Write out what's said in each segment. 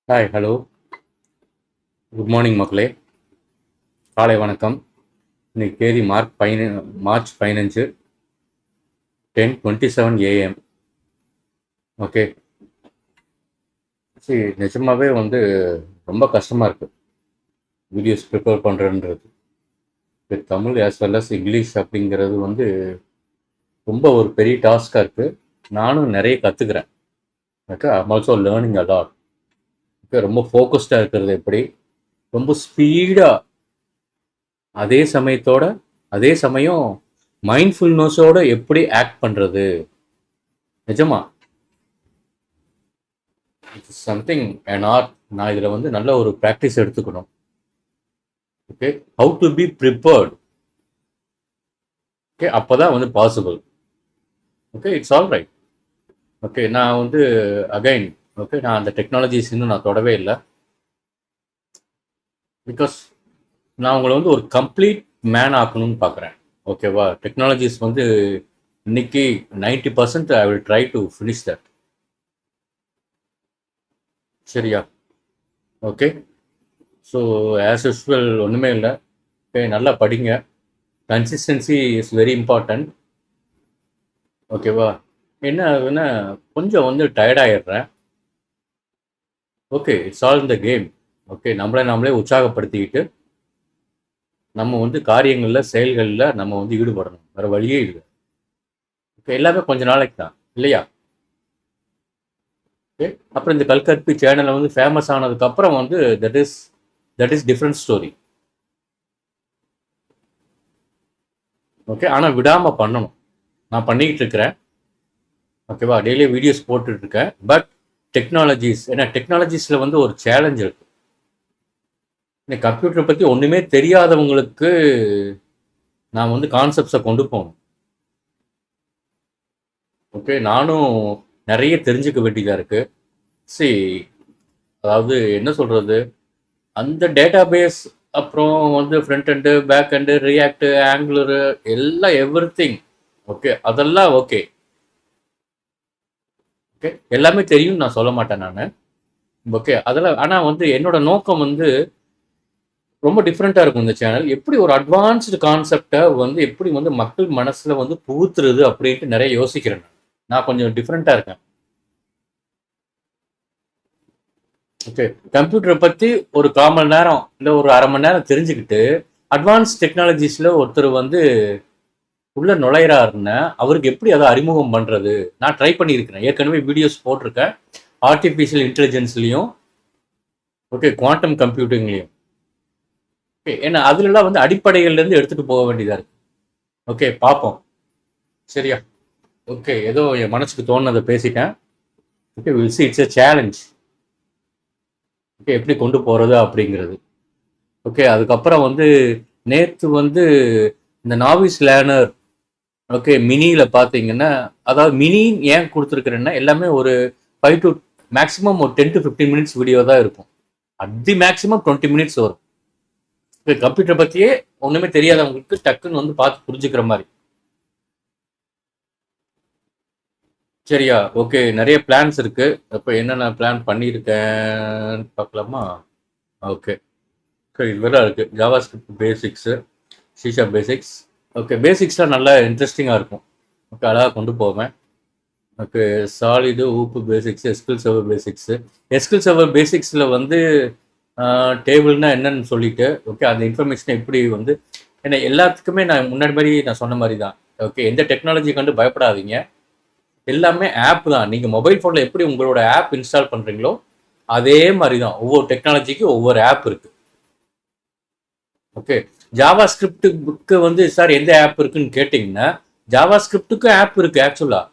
Hi hello good morning மக்களே. காலை வணக்கம். இன்னைக்கு தேதி மார்ச் 15 10:27 AM. ஓகே. சரி, நிஜமாவே ரொம்ப கஷ்டமாக இருக்குது வீடியோஸ் ப்ரிப்பேர் பண்ணுறன்றது. With Tamil as well as English அப்படிங்கிறது ரொம்ப ஒரு பெரிய டாஸ்காக இருக்குது. நானும் நிறைய கற்றுக்கிறேன். Okay, I'm also learning a lot. Okay, ரொம்ப ஃபோக்கஸ்டாக இருக்கிறது எப்படி, ரொம்ப ஸ்பீடாக, அதே சமயத்தோட அதே சமயம் மைண்ட்ஃபுல்னஸோட எப்படி ஆக்ட் பண்ணுறது. நிஜமா இட்ஸ் சம்திங் அண்ட் ஆர்ட். நான் இதில் நல்ல ஒரு ப்ராக்டிஸ் எடுத்துக்கணும். Okay, how to be prepared. Okay, அப்போ தான் possible. Okay, it's all right. Okay, நான் அகைன் ஓகே, நான் அந்த டெக்னாலஜிஸ் இன்னும் நான் தொடவே இல்லை. பிகாஸ் நான் உங்களை ஒரு கம்ப்ளீட் மேன் ஆக்கணும்னு பார்க்குறேன். ஓகேவா? டெக்னாலஜிஸ் இன்னைக்கு 90% I will try to finish that. சரியா? ஓகே. ஸோ ஆஸ் யூஸ்வல் ஒன்றுமே இல்லை. ஓகே, நல்லா படிங்க. Consistency is very important. ஓகேவா? என்ன ஆகுதுன்னா கொஞ்சம் டயர்டாகிடுறேன். ஓகே, இட்ஸ் ஆல் இந்த கேம். ஓகே, நம்மளே உற்சாகப்படுத்திக்கிட்டு நம்ம காரியங்களில் செயல்களில் நம்ம ஈடுபடணும். வேறு வழியே இல்லை. ஓகே, எல்லாமே கொஞ்ச நாளைக்கு தான் இல்லையா? ஓகே, அப்புறம் இந்த கல்கற்பி சேனலை ஃபேமஸ் ஆனதுக்கப்புறம் that is different story. Okay, ஆனால் விடாமல் பண்ணணும். நான் பண்ணிக்கிட்டு இருக்கிறேன். ஓகேவா? டெய்லி வீடியோஸ் போட்டுட்ருக்கேன். பட் டெக்னாலஜிஸ், ஏன்னா டெக்னாலஜிஸில் ஒரு சேலஞ்ச் இருக்குது. இந்த கம்ப்யூட்டரை பற்றி ஒன்றுமே தெரியாதவங்களுக்கு நான் கான்செப்ட்ஸை கொண்டு போகணும். ஓகே, நானும் நிறைய தெரிஞ்சுக்க வேண்டியதாக இருக்குது. சரி, அதாவது என்ன சொல்கிறது, அந்த டேட்டா பேஸ், அப்புறம் ஃப்ரண்ட் எண்டு, பேக் எண்டு, ரியாக்டு, ஆங்குலரு, எல்லாம் எவ்ரி திங். ஓகே, அதெல்லாம் ஓகே. ஓகே, எல்லாமே தெரியும்னு நான் சொல்ல மாட்டேன் நான். ஓகே, அதெல்லாம் ஆனால் என்னோட நோக்கம் ரொம்ப டிஃப்ரெண்ட்டாக இருக்கும். இந்த சேனல் எப்படி ஒரு அட்வான்ஸ்டு கான்செப்டை எப்படி மக்கள் மனசில் புகுத்துறது அப்படின்ட்டு நிறைய யோசிக்கிறேன். நான் கொஞ்சம் டிஃப்ரெண்ட்டாக இருக்கேன். ஓகே, கம்ப்யூட்டரை பற்றி ஒரு 1/4 மணி நேரம் இல்லை ஒரு அரை மணி நேரம் தெரிஞ்சுக்கிட்டு அட்வான்ஸ் டெக்னாலஜிஸில் ஒருத்தர் உள்ள நுழையிறாருன்னா அவருக்கு எப்படி அதை அறிமுகம் பண்ணுறது நான் ட்ரை பண்ணியிருக்கிறேன். ஏற்கனவே வீடியோஸ் போட்டிருக்கேன். ஆர்டிஃபிஷியல் இன்டெலிஜென்ஸ்லையும் ஓகே, குவாண்டம் கம்ப்யூட்டிங்லையும். ஓகே, ஏன்னா அதுலலாம் அடிப்படைகள்லேருந்து எடுத்துகிட்டு போக வேண்டியதாக இருக்குது. ஓகே, பார்ப்போம். சரியா? ஓகே, ஏதோ என் மனசுக்கு தோணுனதை பேசிட்டேன். Okay, will see it's a challenge. Okay, எப்படி கொண்டு போகிறது அப்படிங்கிறது. ஓகே, அதுக்கப்புறம் நேற்று இந்த நாவிஸ் லேர்னர் ஓகே மினியில் பார்த்தீங்கன்னா, அதாவது மினி ஏன் கொடுத்துருக்குறேன்னா எல்லாமே ஒரு 5 to மேக்ஸிமம் ஒரு 10 to 15 மினிட்ஸ் வீடியோ தான் இருக்கும். அதி மேக்ஸிமம் 20 மினிட்ஸ் வரும். ஓகே, கம்ப்யூட்டர் பற்றியே ஒன்றுமே தெரியாதவங்களுக்கு டக்குன்னு பார்த்து புரிஞ்சுக்கிற மாதிரி. சரியா? ஓகே, நிறைய பிளான்ஸ் இருக்கு. அப்போ என்னென்ன பிளான் பண்ணியிருக்கேன்னு பார்க்கலாமா? ஓகே, இதெல்லாம் இருக்கு. ஜாவா ஸ்கிரிப்ட் பேசிக்ஸு, சிஷா பேசிக்ஸ். ஓகே, பேசிக்ஸ்லாம் நல்லா இன்ட்ரெஸ்டிங்காக இருக்கும். ஓகே, அழகாக கொண்டு போவேன். Okay, solid, OOP basics, SQL server basics. SQL server பேசிக்ஸில் டேபிள்னா என்னன்னு சொல்லிட்டு ஓகே, அந்த இன்ஃபர்மேஷனை எப்படி ஏன்னா எல்லாத்துக்குமே நான் முன்னாடி மாதிரி நான் சொன்ன மாதிரி தான். ஓகே, எந்த டெக்னாலஜி கண்டு பயப்படாதீங்க. எல்லாமே ஆப் தான். நீங்கள் மொபைல் ஃபோனில் எப்படி உங்களோட ஆப் இன்ஸ்டால் பண்ணுறீங்களோ அதே மாதிரி தான் ஒவ்வொரு டெக்னாலஜிக்கும் ஒவ்வொரு ஆப் இருக்குது. ஓகே, ஜாவா ஸ்கிரிப்டுக்கு சார் எந்த ஆப் இருக்குன்னு கேட்டிங்கன்னா ஜாவா ஸ்கிரிப்டுக்கும் ஆப் இருக்குது. ஆக்சுவலாக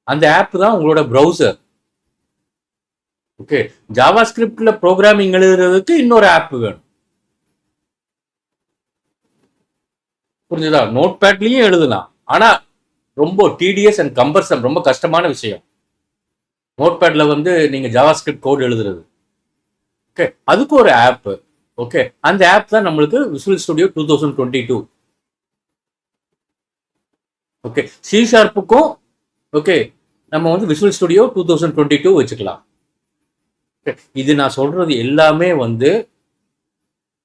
அந்த ஆப் தான் உங்களோட ப்ரௌசர். ஓகே, ஜாவா ஸ்கிரிப்டில் ப்ரோக்ராமிங் எழுதுறதுக்கு இன்னொரு ஆப் வேணும். புரிஞ்சுதா? நோட் பேட்லேயும் எழுதலாம், ஆனால் ரொம்ப டிடிஎஸ் அண்ட் கம்பர்சம், ரொம்ப கஷ்டமான விஷயம் நோட் பேட்ல நீங்க ஜாவா ஸ்கிரிப்ட் கோட் எழுதுறது. ஓகே, அதுக்கு ஒரு ஆப். ஓகே, அந்த ஆப் தான் நம்மளுக்கு விசுவல் ஸ்டுடியோ 2022. ஓகே, சி ஷார்ப்புக்கும் ஓகே நம்ம விசுவல் ஸ்டுடியோ 2022 வச்சுக்கலாம். இது நான் சொல்றது எல்லாமே வந்து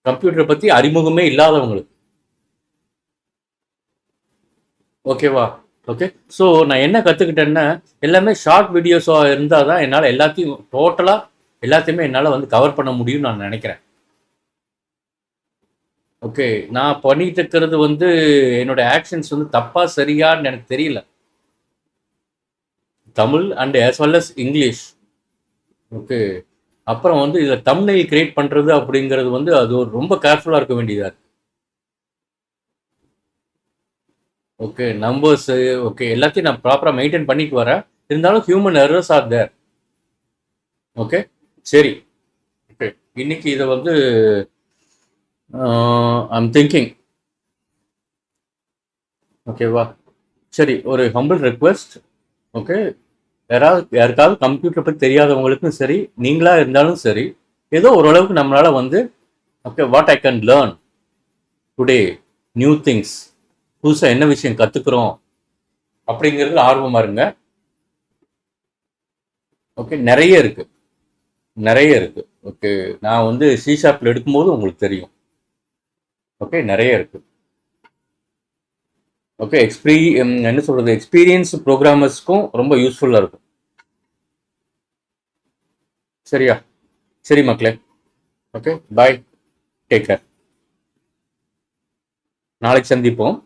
கம்ப்யூட்டரை பத்தி அறிமுகமே இல்லாதவங்களுக்கு. ஓகேவா? ஓகே. ஸோ நான் என்ன கற்றுக்கிட்டேன்னா, எல்லாமே ஷார்ட் வீடியோஸாக இருந்தால் தான் என்னால் எல்லாத்தையும் டோட்டலாக எல்லாத்தையுமே என்னால் வந்து கவர் பண்ண முடியும்னு நான் நினைக்கிறேன். ஓகே. நான் பண்ணிட்டு இருக்கிறது வந்து என்னோட ஆக்ஷன்ஸ் வந்து தப்பா சரியான்னு எனக்கு தெரியல. Tamil and as well as English. Okay. அப்புறம் வந்து இதில் தம்ப்நெயில் கிரியேட் பண்ணுறது அப்படிங்கிறது வந்து அது ஒரு ரொம்ப கேர்ஃபுல்லாக இருக்க வேண்டியதாக இருக்கு. ஓகே. நம்பர்ஸு ஓகே எல்லாத்தையும் நான் ப்ராப்பராக மெயின்டைன் பண்ணிட்டு வரேன். இருந்தாலும் human errors are there. Okay. சரி. ஓகே. இன்னைக்கு இதை வந்து ஐம் திங்கிங். ஓகேவா? சரி, ஒரு ஹம்பிள் ரெக்வெஸ்ட். ஓகே. யாருக்காவது கம்ப்யூட்டர் பற்றி தெரியாதவங்களுக்கும் சரி, நீங்களா இருந்தாலும் சரி, ஏதோ ஓரளவுக்கு நம்மளால வந்து okay what I can learn today, new things, புதுசாக என்ன விஷயம் கற்றுக்குறோம் அப்படிங்கிறது ஆர்வமாக இருங்க. ஓகே. நிறைய இருக்கு, நிறைய இருக்கு. ஓகே. நான் வந்து சி ஷார்ப்ல எடுக்கும்போது உங்களுக்கு தெரியும். ஓகே. நிறைய இருக்கு. ஓகே. என்ன சொல்றது, எக்ஸ்பீரியன்ஸ் ப்ரோக்ராமர்ஸ்க்கும் ரொம்ப யூஸ்ஃபுல்லாக இருக்கும். சரியா? சரி மக்களே. ஓகே. பாய். Take care. நாளைக்கு சந்திப்போம்.